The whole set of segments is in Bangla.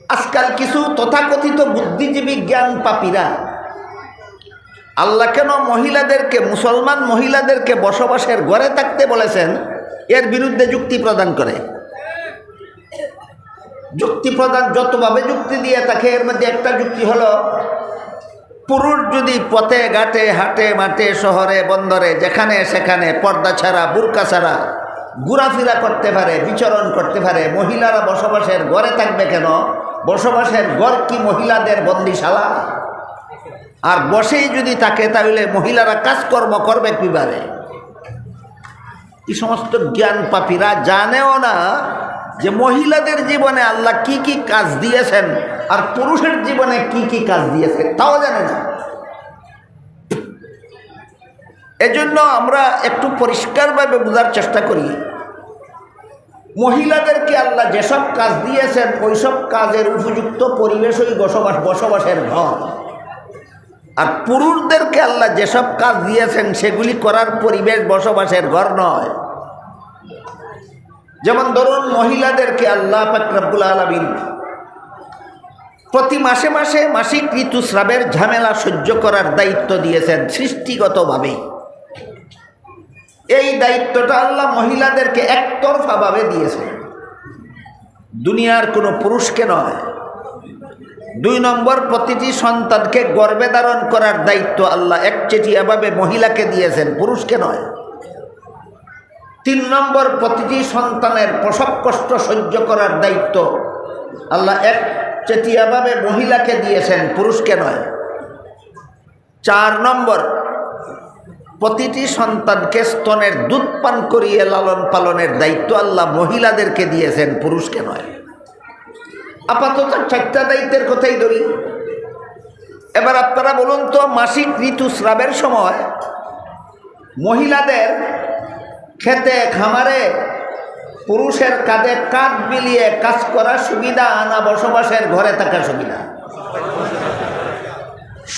আজকাল কিছু তথাকথিত বুদ্ধিজীবী জ্ঞান পাপীরা আল্লাহ কেন মহিলাদেরকে, মুসলমান মহিলাদেরকে বসবাসের ঘরে থাকতে বলেছেন, এর বিরুদ্ধে যুক্তি প্রদান করে। যুক্তি প্রদান যতভাবে যুক্তি দিয়ে থাকে, এর মধ্যে একটা যুক্তি হলো, পুরুষ যদি পথে ঘাটে হাটে মাঠে শহরে বন্দরে যেখানে সেখানে পর্দা ছাড়া বুরকা ছাড়া ঘোরাফেরা করতে পারে, বিচরণ করতে পারে, মহিলারা বসবাসের ঘরে থাকবে কেন? বসবাসের ঘর কি মহিলাদের বন্দিশালা? আর বসেই যদি থাকে তাহলে মহিলারা কাজকর্ম করবে কিভাবে? এই সমস্ত জ্ঞান পাপীরা জানেও না যে মহিলাদের জীবনে আল্লাহ কি কি কাজ দিয়েছেন আর পুরুষের জীবনে কি কি কাজ দিয়েছেন, তাও জানে না। এজন্য আমরা একটু পরিষ্কারভাবে বোঝার চেষ্টা করি, মহিলাদেরকে আল্লাহ যেসব কাজ দিয়েছেন ওইসব কাজের উপযুক্ত পরিবেশই বসবাসের ঘর, আর পুরুষদেরকে আল্লাহ যেসব কাজ দিয়েছেন সেগুলি করার পরিবেশ বসবাসের ঘর নয়। যেমন ধরুন, মহিলাদেরকে আল্লাহ পাক রব্বুল আলামিন প্রতি মাসে মাসে মাসিক ঋতুস্রাবের ঝামেলা সহ্য করার দায়িত্ব দিয়েছেন সৃষ্টিগতভাবে। এই দায়িত্বটা আল্লাহ মহিলাদেরকে একতরফাভাবে দিয়েছেন, দুনিয়ার কোনো পুরুষকে নয়। 2 নম্বর, প্রতিটি সন্তানকে গর্ভে ধারণ করার দায়িত্ব আল্লাহ একচেটিয়াভাবে মহিলাকে দিয়েছেন, পুরুষকে নয়। 3 নম্বর, প্রতিটি সন্তানের প্রসব কষ্ট সহ্য করার দায়িত্ব আল্লাহ একচেটিয়াভাবে মহিলাকে দিয়েছেন, পুরুষকে নয়। 4 নম্বর, প্রতিটি সন্তানকে স্তনের দুধ পান করিয়ে লালন পালনের দায়িত্ব আল্লাহ মহিলাদেরকে দিয়েছেন, পুরুষকে নয়। আপাতত 4টা দায়িত্বের কথাই ধরি। এবার আপনারা বলুন তো, মাসিক ঋতুস্রাবের সময় মহিলাদের খেতে খামারে পুরুষের কাঁধে কাঁধ মিলিয়ে কাজ করা সুবিধা না বসবাসের ঘরে থাকা সুবিধা?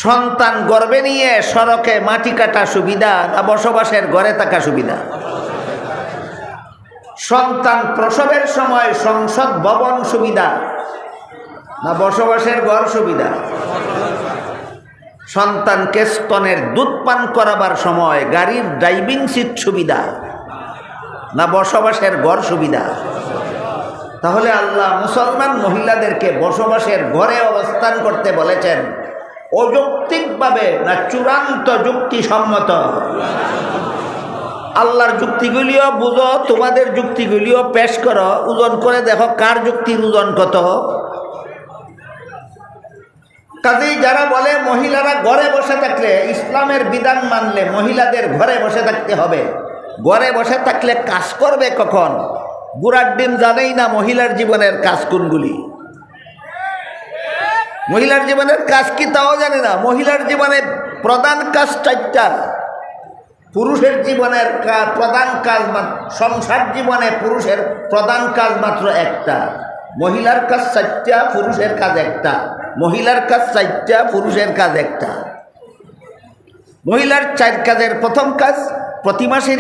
সন্তান গর্ভে নিয়ে সড়কে মাটি কাটা সুবিধা না বসবাসের ঘরে থাকা সুবিধা? সন্তান প্রসবের সময় সংসদ ভবন সুবিধা না বসবাসের ঘর সুবিধা? সন্তানকে স্তনের দুধ পান করাবার সময় গাড়ির ড্রাইভিং সিট সুবিধা না বসবাসের ঘর সুবিধা? তাহলে আল্লাহ মুসলমান মহিলাদেরকে বসবাসের ঘরে অবস্থান করতে বলেছেন অযৌক্তিকভাবে না চূড়ান্ত যুক্তিসম্মত? আল্লাহর যুক্তিগুলিও বুঝো, তোমাদের যুক্তিগুলিও পেশ করো, ওজন করে দেখো কার যুক্তির ওজন কত। কাজেই যারা বলে মহিলারা ঘরে বসে থাকলে, ইসলামের বিধান মানলে মহিলাদের ঘরে বসে থাকতে হবে, ঘরে বসে থাকলে কাজ করবে কখন? বুড়ার ডিম জানেই না মহিলার জীবনের কাজ কোনগুলি। মহিলার জীবনের কাজ কি তাও জানে না। মহিলার জীবনে প্রধান কাজ 4টা, পুরুষের জীবনের প্রধান কাজ, সংসার জীবনে পুরুষের প্রধান কাজ মাত্র একটা। মহিলার কাজ 4টা, পুরুষের কাজ একটা। মহিলার কাজ 4টা, পুরুষের কাজ একটা। মহিলার 4 কাজের প্রথম কাজ প্রতি মাসে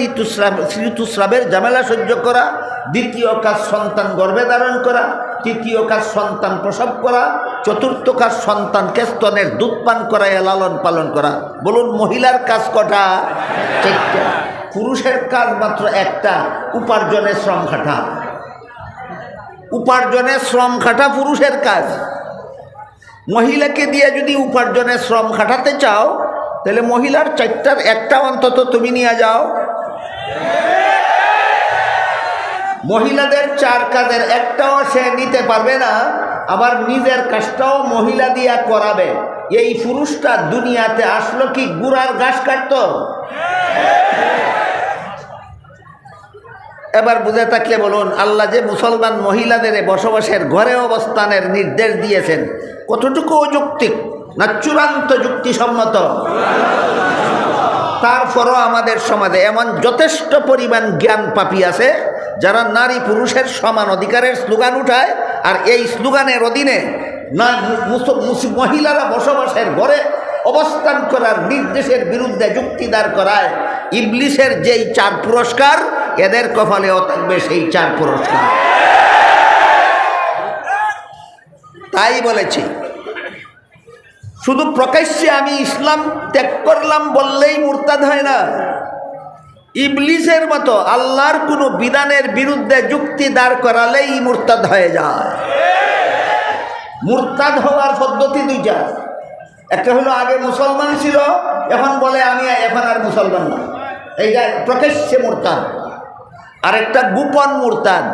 ঋতুস্রাবের ঝামেলা সহ্য করা, দ্বিতীয় কাজ সন্তান গর্ভে ধারণ করা, তৃতীয় কাজ সন্তান প্রসব করা, চতুর্থ কাজ সন্তানকে স্তনের দুধ পান করাইয়া লালন পালন করা। বলুন, মহিলার কাজ কটা? 4টা। পুরুষের কাজ মাত্র একটা, উপার্জনের শ্রম খাটা। উপার্জনের শ্রম খাটা পুরুষের কাজ। মহিলাকে দিয়ে যদি উপার্জনের শ্রম খাটাতে চাও তাহলে মহিলার 4টার একটা অন্তত তুমি নিয়ে যাও। মহিলাদের 4 কাজের একটাও সে নিতে পারবে না, আবার নিজের কাজটাও মহিলা দিয়া করাবে। এই পুরুষটা দুনিয়াতে আসলো কি গুড়ার ঘাস কাটতো? এবার বুঝে থাকলে বলুন, আল্লাহ যে মুসলমান মহিলাদের বসবাসের ঘরে অবস্থানের নির্দেশ দিয়েছেন কতটুকু অযৌক্তিক না চূড়ান্ত যুক্তিসম্মত? তারপরও আমাদের সমাজে এমন যথেষ্ট পরিমাণ জ্ঞান পাপী আছে যারা নারী পুরুষের সমান অধিকারের স্লোগান উঠায়, আর এই স্লোগানের অধীনে মহিলারা বসবাসের ঘরে অবস্থান করার নির্দেশের বিরুদ্ধে যুক্তি দাঁড় করায়। ইবলিসের যেই 4 পুরস্কার, এদের কপালেও থাকবে সেই 4 পুরস্কার। তাই বলেছি, শুধু প্রকাশ্যে আমি ইসলাম ত্যাগ করলাম বললেই মুরতাদ হয় না। ইবলিসের মতো আল্লাহর কোনো বিধানের বিরুদ্ধে যুক্তি দাঁড় করালেই মুরতাদ হয়ে যায়। মুরতাদ হওয়ার পদ্ধতি দুইটা, একটা হলো আগে মুসলমান ছিল, এখন বলে আমি এখন আর মুসলমান না, এইটা প্রকাশ্যে মুরতাদ। আর একটা গোপন মুরতাদ,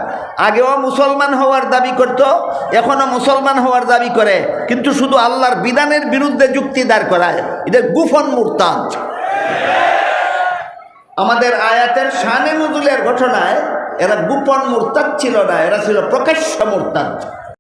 আগেও মুসলমান হওয়ার দাবি করত, এখনও মুসলমান হওয়ার দাবি করে, কিন্তু শুধু আল্লাহর বিধানের বিরুদ্ধে যুক্তি দাঁড় করায়, এটা গোপন মুরতাদ। আমাদের আয়াতের শানে নুজুলের ঘটনায় এরা গোপন মুরতাদ ছিল না, এরা ছিল প্রকাশ্য মুরতাদ।